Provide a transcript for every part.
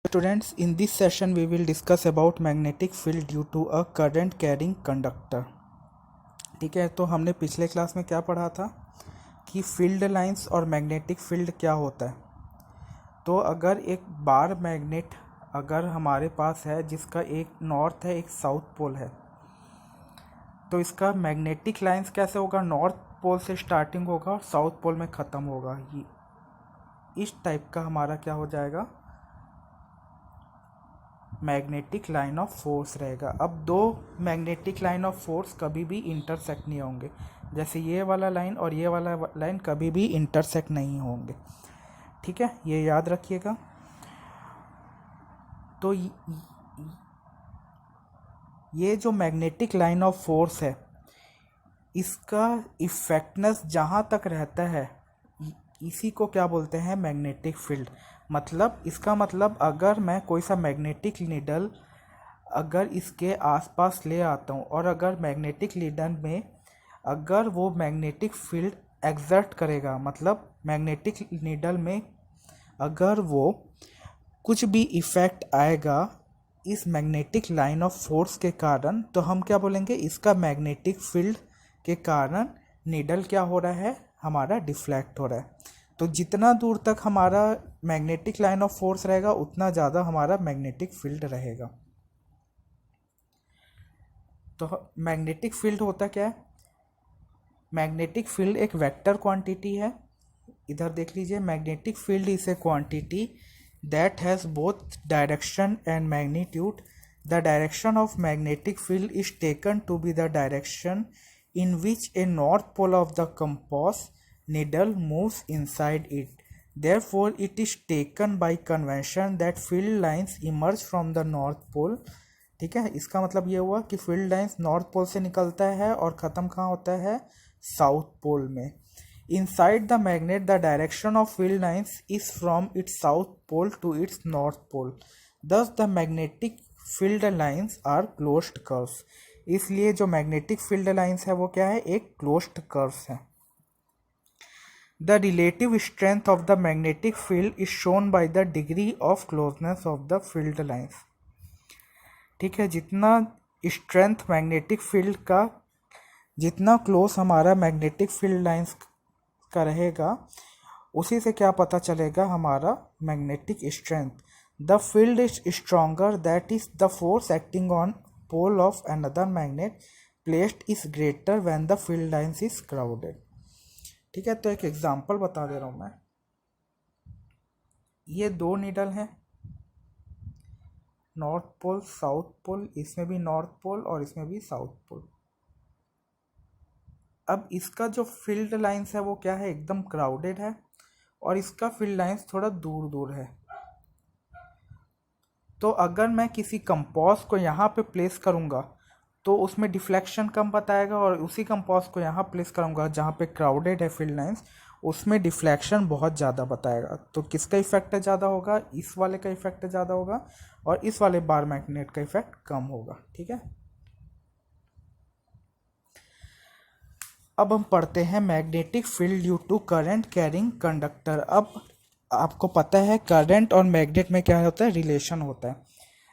Students, in this session we will discuss about magnetic field due to a current carrying conductor. ठीक है, तो हमने पिछले class में क्या पढ़ा था कि फील्ड लाइंस और मैग्नेटिक फील्ड क्या होता है। तो अगर एक बार मैग्नेट अगर हमारे पास है जिसका एक नॉर्थ है एक साउथ पोल है, तो इसका मैग्नेटिक लाइंस कैसे होगा, नॉर्थ पोल से स्टार्टिंग होगा और साउथ पोल में ख़त्म होगा। ये इस टाइप का हमारा क्या हो जाएगा, मैग्नेटिक लाइन ऑफ फोर्स रहेगा। अब दो मैग्नेटिक लाइन ऑफ फोर्स कभी भी इंटरसेक्ट नहीं होंगे, जैसे ये वाला लाइन और ये वाला लाइन कभी भी इंटरसेक्ट नहीं होंगे। ठीक है, ये याद रखिएगा। तो ये जो मैग्नेटिक लाइन ऑफ फोर्स है, इसका इफेक्टनेस जहाँ तक रहता है इसी को क्या बोलते हैं, मैग्नेटिक फील्ड। मतलब इसका मतलब अगर मैं कोई सा मैग्नेटिक नीडल अगर इसके आसपास ले आता हूँ और अगर मैग्नेटिक नीडल में अगर वो मैग्नेटिक फील्ड एक्सर्ट करेगा, मतलब मैग्नेटिक नीडल में अगर वो कुछ भी इफ़ेक्ट आएगा इस मैग्नेटिक लाइन ऑफ फोर्स के कारण, तो हम क्या बोलेंगे, इसका मैग्नेटिक फील्ड के कारण नीडल क्या हो रहा है, हमारा डिफ्लेक्ट हो रहा है। तो जितना दूर तक हमारा मैग्नेटिक लाइन ऑफ फोर्स रहेगा उतना ज़्यादा हमारा मैग्नेटिक फील्ड रहेगा। तो मैग्नेटिक फील्ड होता क्या है, मैग्नेटिक फील्ड एक वेक्टर क्वांटिटी है। इधर देख लीजिए, magnetic field is a quantity that has both direction and magnitude. The direction of magnetic field is taken to be the direction in which a north pole of the compass needle moves inside it. Therefore, it is taken by convention that field lines emerge from the north pole. ठीक है, इसका मतलब ये हुआ कि field lines north pole से निकलता है और ख़त्म कहाँ होता है, साउथ पोल में। Inside the magnet, the direction of field lines is from its south pole to its north pole. Thus, the magnetic field lines are closed curves. इसलिए जो मैग्नेटिक फील्ड लाइंस है वो क्या है, एक क्लोज्ड कर्व्स है। The relative strength of the magnetic field is shown by the degree of closeness of the field lines. ठीक है, जितना स्ट्रेंथ मैग्नेटिक फील्ड का, जितना क्लोज हमारा मैग्नेटिक फील्ड लाइंस का रहेगा, उसी से क्या पता चलेगा हमारा magnetic strength. The field is stronger, that is the force acting on pole of another magnet placed is greater when the field lines is crowded. ठीक है, तो एक एग्जांपल बता दे रहा हूँ मैं। ये दो नीडल हैं, नॉर्थ पोल साउथ पोल, इसमें भी नॉर्थ पोल और इसमें भी साउथ पोल। अब इसका जो फील्ड लाइंस है वो क्या है, एकदम क्राउडेड है और इसका फील्ड लाइंस थोड़ा दूर दूर है। तो अगर मैं किसी कंपास को यहाँ पे प्लेस करूँगा तो उसमें डिफ्लेक्शन कम बताएगा, और उसी कंपास को यहाँ प्लेस करूँगा जहाँ पे क्राउडेड है फील्ड लाइंस, उसमें डिफ्लेक्शन बहुत ज़्यादा बताएगा। तो किसका इफेक्ट ज़्यादा होगा, इस वाले का इफेक्ट ज़्यादा होगा और इस वाले बार मैग्नेट का इफेक्ट कम होगा। ठीक है, अब हम पढ़ते हैं magnetic field due to current carrying conductor. अब आपको पता है करंट और मैग्नेट में क्या होता है, रिलेशन होता है।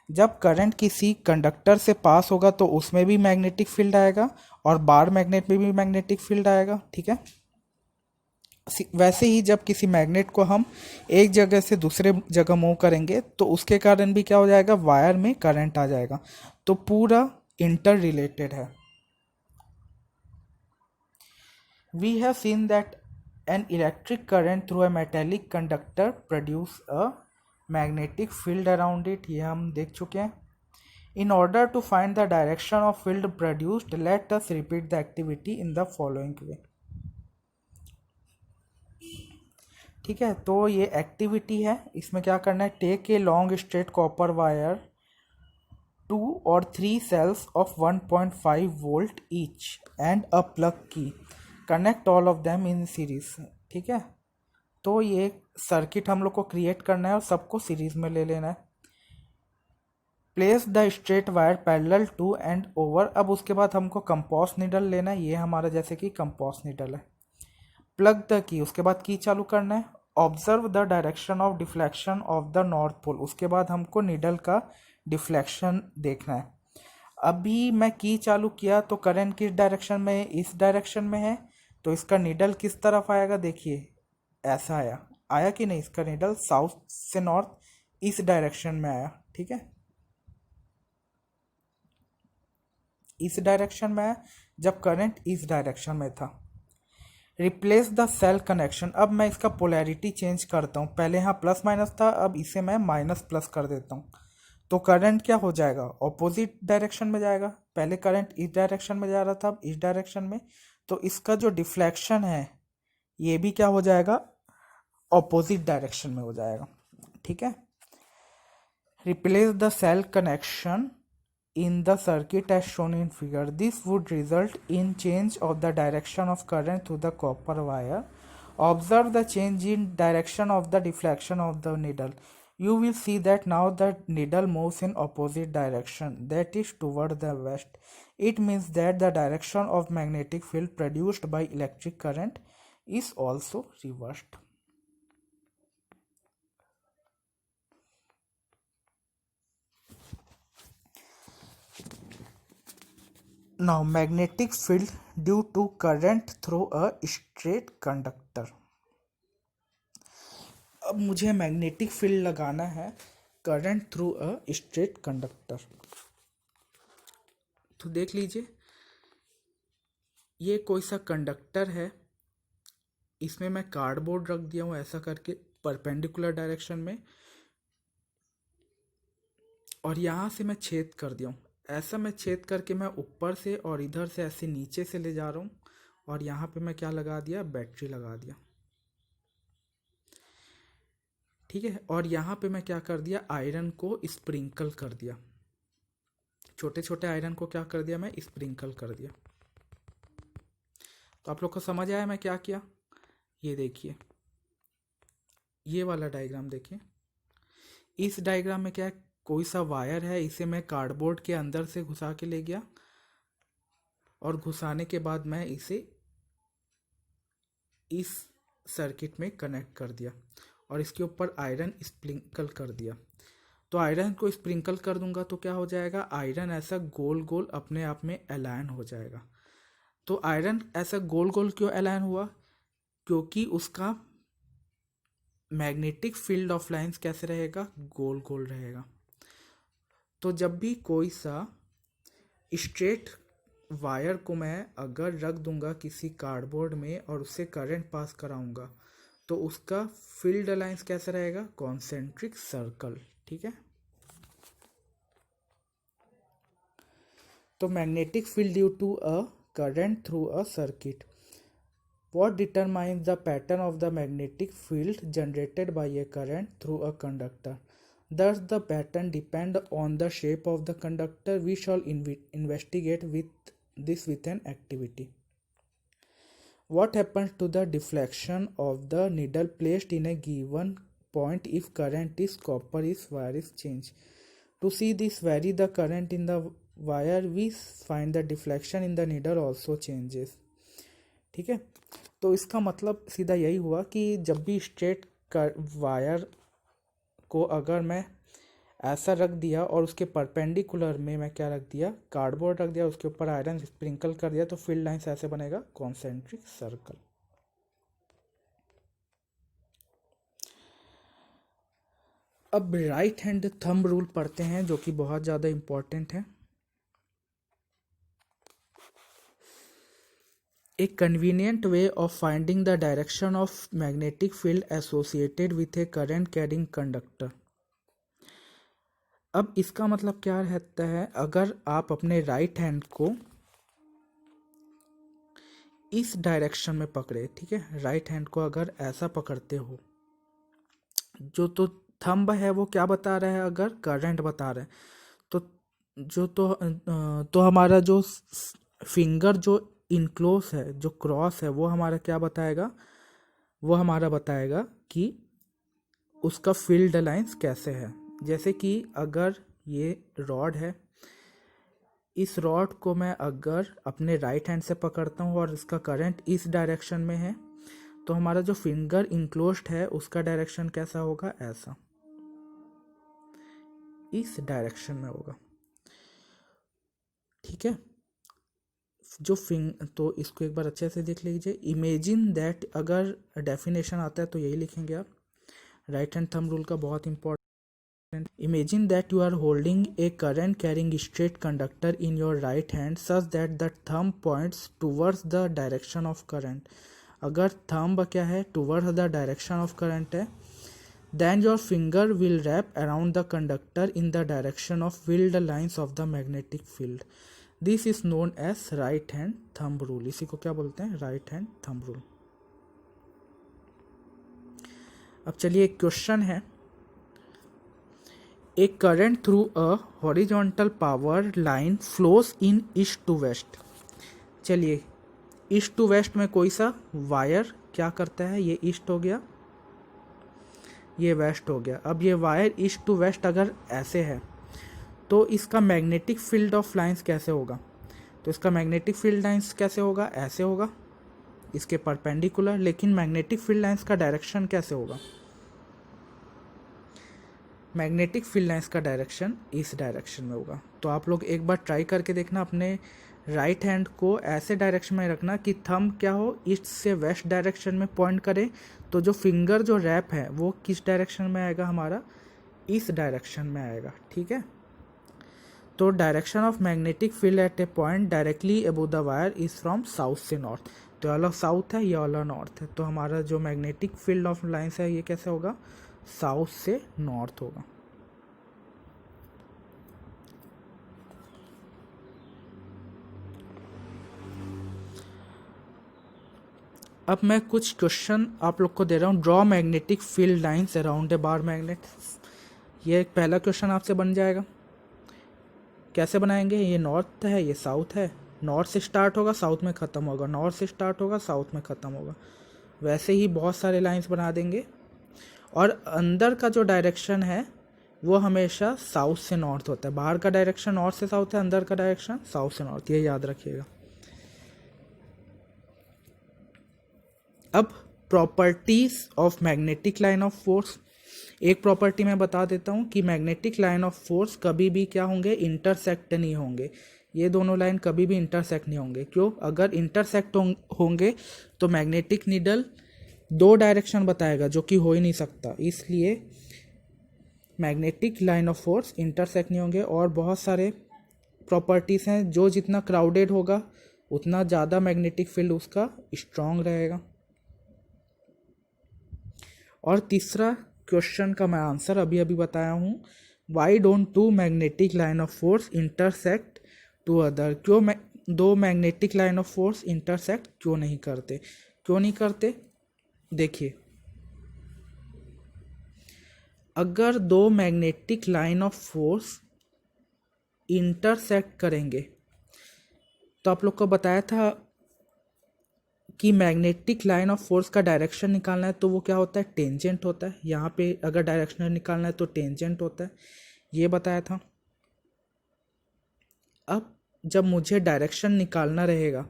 जब करंट किसी कंडक्टर से पास होगा तो उसमें भी मैग्नेटिक फील्ड आएगा और बार मैग्नेट में भी मैग्नेटिक फील्ड आएगा। ठीक है, वैसे ही जब किसी मैग्नेट को हम एक जगह से दूसरे जगह मूव करेंगे तो उसके कारण भी क्या हो जाएगा, वायर में करंट आ जाएगा। तो पूरा इंटर रिलेटेड है। We have seen that an electric current through a metallic conductor produce a magnetic field around it. ये हम देख चुके हैं। In order to find the direction of field produced, let us repeat the activity in the following way. ठीक है, तो ये activity है, इसमें क्या करना है, take a long straight copper wire 2 or 3 cells of 1.5 volt each and a plug key. Connect all of them in series. ठीक है, तो ये सर्किट हम लोग को क्रिएट करना है और सबको सीरीज में ले लेना है। Place the straight wire parallel to and over. अब उसके बाद हमको कंपास नीडल लेना है, ये हमारा जैसे कि कंपास नीडल है। प्लग द की, उसके बाद की चालू करना है observe the direction of deflection of the north pole. उसके बाद हमको नीडल का डिफ्लेक्शन देखना है। अभी मैं की चालू किया तो करंट किस डायरेक्शन में है, इस डायरेक्शन में है, तो इसका नीडल किस तरफ आएगा, देखिए ऐसा आया, आया कि नहीं, इसका नीडल साउथ से नॉर्थ इस डायरेक्शन में आया, ठीक है, इस डायरेक्शन में आया जब करंट इस डायरेक्शन में था। Replace the cell connection. अब मैं इसका पोलैरिटी चेंज करता हूँ, पहले यहाँ प्लस माइनस था, अब इसे मैं माइनस प्लस कर देता हूँ, तो करंट क्या हो जाएगा, ऑपोजिट डायरेक्शन में जाएगा। पहले करंट इस डायरेक्शन में जा रहा था, अब इस डायरेक्शन में, तो इसका जो डिफ्लेक्शन है ये भी क्या हो जाएगा, ऑपोजिट डायरेक्शन में हो जाएगा, ठीक है। Replace the cell connection in the circuit as shown in figure. This would result in change of the direction of current through the copper wire. Observe the change in direction of the deflection of the needle. You will see that now the needle moves in opposite direction, that is toward the west. It means that the direction of magnetic field produced by electric current is also reversed. Now magnetic field due to current through a straight conductor. अब मुझे magnetic field लगाना है current through a straight conductor. तो देख लीजिए, ये कोई सा कंडक्टर है, इसमें मैं कार्डबोर्ड रख दिया हूँ ऐसा करके परपेंडिकुलर डायरेक्शन में, और यहाँ से मैं छेद कर दिया हूँ, ऐसा मैं छेद करके मैं ऊपर से और इधर से ऐसे नीचे से ले जा रहा हूँ, और यहाँ पे मैं क्या लगा दिया, बैटरी लगा दिया, ठीक है। और यहाँ पे मैं क्या कर दिया, आयरन को स्प्रिंकल कर दिया, छोटे छोटे आयरन को क्या कर दिया, मैं स्प्रिंकल कर दिया। तो आप लोग को समझ आया मैं क्या किया, ये देखिए, ये वाला डायग्राम देखिए, इस डायग्राम में क्या है, कोई सा वायर है, इसे मैं कार्डबोर्ड के अंदर से घुसा के ले गया, और घुसाने के बाद मैं इसे इस सर्किट में कनेक्ट कर दिया, और इसके ऊपर आयरन स्प्रिंकल कर दिया। तो आयरन को स्प्रिंकल कर दूंगा तो क्या हो जाएगा, आयरन ऐसा गोल गोल अपने आप में अलाइन हो जाएगा। तो आयरन ऐसा गोल गोल क्यों अलाइन हुआ, क्योंकि उसका मैग्नेटिक फील्ड ऑफ लाइंस कैसे रहेगा, गोल गोल रहेगा। तो जब भी कोई सा स्ट्रेट वायर को मैं अगर रख दूंगा किसी कार्डबोर्ड में और उससे करंट पास कराऊंगा, तो उसका फील्ड अलाइंस कैसा रहेगा, कॉन्सेंट्रिक सर्कल, ठीक है। तो magnetic field due to a current through a circuit, what determines the pattern of the magnetic field generated by a current through a conductor. Thus the pattern depend on the shape of the conductor. We shall investigate with an activity. What happens to the deflection of the needle placed in a given point if current is copper is wire is changed? To see this vary the current in the wire, we find the deflection in the needle also changes, ठीक है। तो इसका मतलब सीधा यही हुआ कि जब भी स्ट्रेट वायर को अगर मैं ऐसा रख दिया और उसके परपेंडिकुलर में मैं क्या रख दिया, कार्डबोर्ड रख दिया, उसके ऊपर आयरन स्प्रिंकल कर दिया, तो फील्ड लाइंस ऐसे बनेगा, कॉन्सेंट्रिक सर्कल। अब राइट हैंड थंब रूल पढ़ते हैं जो कि बहुत ज़्यादा इम्पोर्टेंट है। A convenient way of finding the direction of magnetic field associated with a current carrying conductor. अब इसका मतलब क्या रहता है, अगर आप अपने राइट हैंड को इस डायरेक्शन में पकड़े, ठीक है, राइट हैंड को अगर ऐसा पकड़ते हो, जो तो थंब है वो क्या बता रहा है, अगर करंट बता रहा है, तो जो तो हमारा जो फिंगर जो इनक्लोज है, जो क्रॉस है, वो हमारा क्या बताएगा, वो हमारा बताएगा कि उसका फील्ड लाइंस कैसे है। जैसे कि अगर ये रॉड है, इस रॉड को मैं अगर अपने राइट हैंड से पकड़ता हूँ और इसका करंट इस डायरेक्शन में है, तो हमारा जो फिंगर इंक्लोज्ड है उसका डायरेक्शन कैसा होगा, ऐसा, इस डायरेक्शन में होगा। ठीक है, जो तो इसको एक बार अच्छे से देख लीजिए। इमेजिन दैट, अगर डेफिनेशन आता है तो यही लिखेंगे आप, राइट हैंड थंब रूल का बहुत important. Imagine that you are holding a current carrying straight conductor in your right hand such that the thumb points towards the direction of current. अगर thumb क्या है, towards the direction of current है, then your finger will wrap around the conductor in the direction of filled lines of the magnetic field. This is known as right hand thumb rule. इसी को क्या बोलते हैं, right hand thumb rule. अब चलिए एक question है, A current through a horizontal power line flows in east to west. चलिए ईस्ट टू वेस्ट में कोई सा वायर क्या करता है, ये ईस्ट हो गया, ये वेस्ट हो गया। अब ये वायर ईस्ट टू वेस्ट अगर ऐसे है तो इसका मैग्नेटिक फील्ड ऑफ लाइंस कैसे होगा, तो इसका मैग्नेटिक फील्ड लाइंस कैसे होगा, ऐसे होगा इसके परपेंडिकुलर। लेकिन मैग्नेटिक फील्ड लाइंस का डायरेक्शन कैसे होगा, मैग्नेटिक फील्ड लाइंस का डायरेक्शन इस डायरेक्शन में होगा। तो आप लोग एक बार ट्राई करके देखना, अपने राइट हैंड को ऐसे डायरेक्शन में रखना कि थंब क्या हो, ईस्ट से वेस्ट डायरेक्शन में पॉइंट करे, तो जो फिंगर जो रैप है वो किस डायरेक्शन में आएगा, हमारा इस डायरेक्शन में आएगा। ठीक है, तो direction of magnetic field at A point directly above the wire is from south से नॉर्थ। तो वाला साउथ है, ये वाला नॉर्थ है, तो हमारा जो मैग्नेटिक फील्ड ऑफ लाइंस है ये कैसे होगा, साउथ से नॉर्थ होगा। अब मैं कुछ क्वेश्चन आप लोग को दे रहा हूँ। Draw magnetic field lines around a bar magnet. ये एक पहला क्वेश्चन आपसे बन जाएगा। कैसे बनाएंगे, ये नॉर्थ है, ये साउथ है, नॉर्थ से स्टार्ट होगा साउथ में ख़त्म होगा, नॉर्थ से स्टार्ट होगा साउथ में ख़त्म होगा। वैसे ही बहुत सारे लाइंस बना देंगे, और अंदर का जो डायरेक्शन है वो हमेशा साउथ से नॉर्थ होता है। बाहर का डायरेक्शन नॉर्थ से साउथ है, अंदर का डायरेक्शन साउथ से नॉर्थ, ये याद रखिएगा। अब properties of magnetic line of force, एक प्रॉपर्टी मैं बता देता हूँ कि मैग्नेटिक लाइन ऑफ फोर्स कभी भी क्या होंगे, इंटरसेक्ट नहीं होंगे। ये दोनों लाइन कभी भी इंटरसेक्ट नहीं होंगे। क्यों, अगर इंटरसेक्ट होंगे तो मैग्नेटिक नीडल दो डायरेक्शन बताएगा, जो कि हो ही नहीं सकता। इसलिए magnetic line of force intersect नहीं होंगे। और बहुत सारे प्रॉपर्टीज़ हैं, जो जितना क्राउडेड होगा उतना ज़्यादा मैग्नेटिक फील्ड उसका स्ट्रॉन्ग रहेगा। और तीसरा क्वेश्चन का मैं आंसर अभी अभी बताया हूँ, why don't two magnetic line of force intersect to other. क्यों दो magnetic line of force intersect क्यों नहीं करते, क्यों नहीं करते, देखिए, अगर दो magnetic line of force intersect करेंगे, तो आप लोग को बताया था कि मैग्नेटिक लाइन ऑफ फोर्स का डायरेक्शन निकालना है तो वो क्या होता है, टेंजेंट होता है। यहाँ पे अगर डायरेक्शन निकालना है तो टेंजेंट होता है, ये बताया था। अब जब मुझे डायरेक्शन निकालना रहेगा,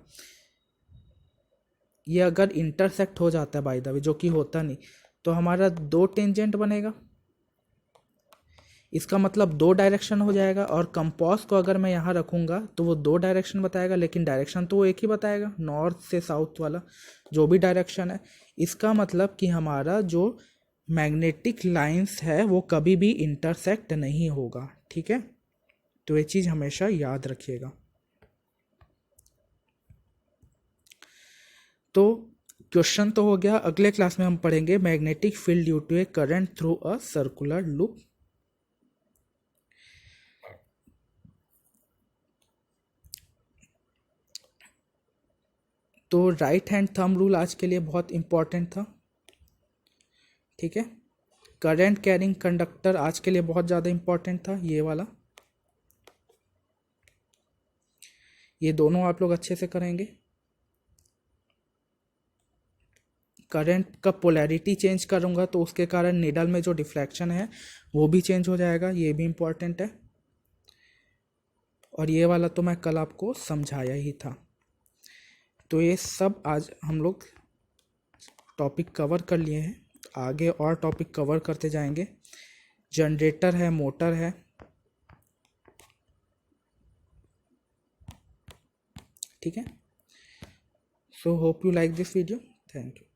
ये अगर इंटरसेक्ट हो जाता है बाय द वे, जो कि होता नहीं, तो हमारा दो टेंजेंट बनेगा। इसका मतलब दो डायरेक्शन हो जाएगा। और कंपास को अगर मैं यहाँ रखूँगा तो वो दो डायरेक्शन बताएगा, लेकिन डायरेक्शन तो वो एक ही बताएगा, नॉर्थ से साउथ वाला जो भी डायरेक्शन है। इसका मतलब कि हमारा जो मैग्नेटिक लाइंस है वो कभी भी इंटरसेक्ट नहीं होगा। ठीक है, तो ये चीज़ हमेशा याद रखिएगा। तो क्वेश्चन तो हो गया। अगले क्लास में हम पढ़ेंगे magnetic field due to a current through a circular loop. तो राइट हैंड थंब रूल आज के लिए बहुत इंपॉर्टेंट था। ठीक है, करंट कैरिंग कंडक्टर आज के लिए बहुत ज़्यादा इंपॉर्टेंट था, ये वाला। ये दोनों आप लोग अच्छे से करेंगे। करंट का पोलैरिटी चेंज करूँगा तो उसके कारण नीडल में जो डिफ्लेक्शन है वो भी चेंज हो जाएगा, ये भी इम्पॉर्टेंट है। और ये वाला तो मैं कल आपको समझाया ही था। तो ये सब आज हम लोग टॉपिक कवर कर लिए हैं, आगे और टॉपिक कवर करते जाएंगे। जनरेटर है, मोटर है, ठीक है। So hope you like this video, thank you.